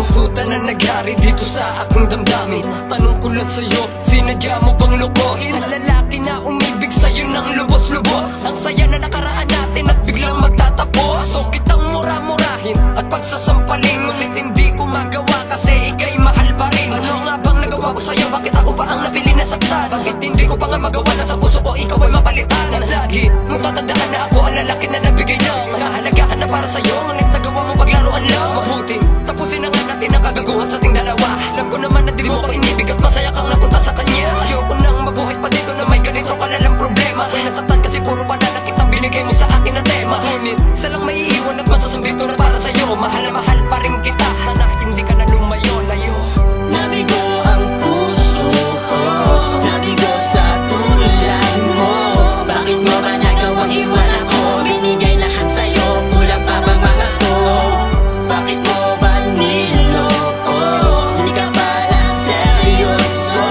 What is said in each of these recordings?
kalungkutan na naghari dito sa aking damdamin. Tanong ko lang sa'yo, sinadya mo bang lokohin? Ang lalaki na umibig sa'yo ng lubos-lubos. Ang saya na nakaraan natin at biglang magtatapos. So kitang mura-murahin at pagsasampaling, ngunit hindi ko magawa kasi ika'y mahal pa rin. Ano nga bang nagawa ko sa'yo? Bakit ako pa ang napili na saktan? Bakit hindi ko pa nga magawa na sa puso ko ikaw ay mapalitan? At lagi mong tatandaan na ako ang lalaki na nagbigay ng kahalagahan na para sa'yo, ngunit nagawa mo paglaruan lang. Mabuting tapusin na nga natin ang kagaguhan sa ating dalawa. Alam ko naman na di mo ko inibig at masaya kang napunta sa kanya. Ayoko nang mabuhay pa dito na may ganito ka nalang problema. Ako'y nasaktan kasi puro banana kitang binigay mo sa akin na tema. Ngunit isa lang may iiwan at masasambito na para sa'yo. Mahal na mahal pa rin kita, sana hindi ka na lumayo-layo. Nabigo ang puso ko, nabigo sa tulad mo. Bakit mo ba nagawang iwan ako? Binigay lahat sa'yo, kulang pa bang mga ko? Bakit mo ba niloko? Hindi ka pala seryoso.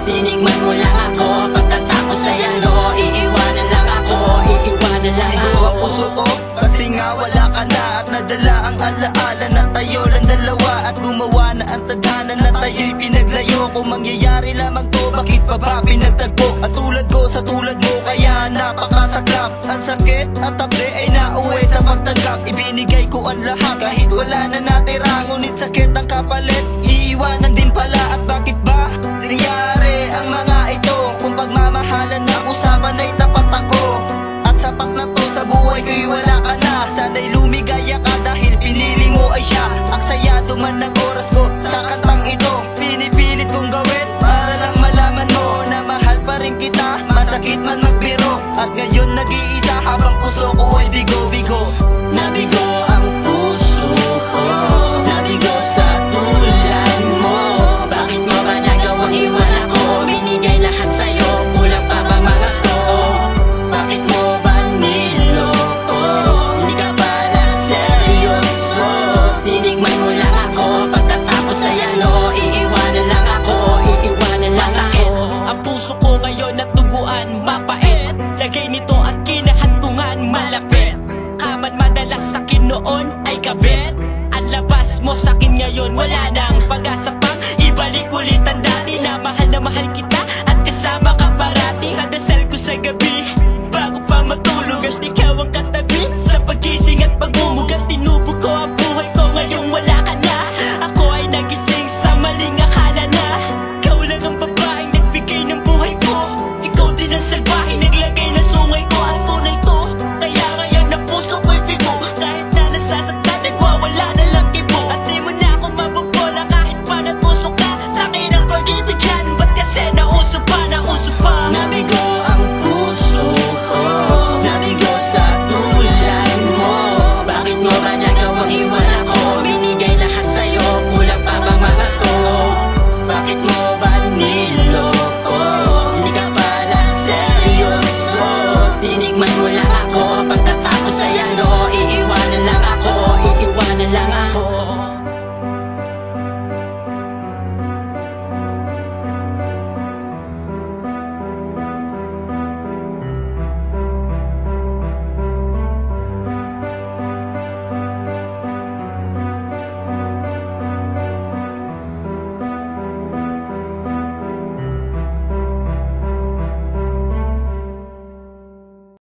Tinigman mo lang ako, pagkatapos ay ano, iiwanan lang ako, iiwanan lang ako. Nabigo ang puso ko, kasi nga wala ka na. At nadala ang alaala na tayo lang dalawa. At gumawa na ang tadhana na tayo'y pinaglayo. Kung mangyayari lamang to, bakit pa ba pinagtagpo? At tulad ko sa tulad mo, kaya napakasaklap. Ang sakit at tabi ay nauwi sa pagtanggap. Ibinigay ko ang lahat kahit wala na natira. Ngunit sakit ang kapalit, iiwanan din pala. At bakit ba nangyari ang mga ito? Kung pagmamahalan na usapan ay tapat ako. At sapat na to sa buhay ko'y wala ka na. Sana'y lumigaya ka dahil pinili mo ay siya. Aksayado man ang oras ko sa kantang ito. Pinipilit kong gawin para lang malaman mo na mahal pa rin kita, masakit man magbiro. At ngayon nag-iisa habang puso ko ay bigo-bigo. Nabigo ang puso ko, nabigo sa tulad mo. Bakit mo ba nagawang iwan ako? Binigay lahat sa'yo, kulang pa ba mga ko? Bakit mo ba niloko? Hindi ka pala seryoso. Tinigman mo lang ako, pagkatapos ay ano, iiwanan lang ako, iiwanan lang Masakit ako. ang puso ko ngayon at tuguan mapait. Lagay nito ang kinahantungan malapit. Kaman madalas sakin noon ay kabit. Ang labas mo sakin ngayon wala nang pag-asa pang ibalik ulit ang dati. Na mahal kita at kasama ka parati. Sa dasal ko sa gabi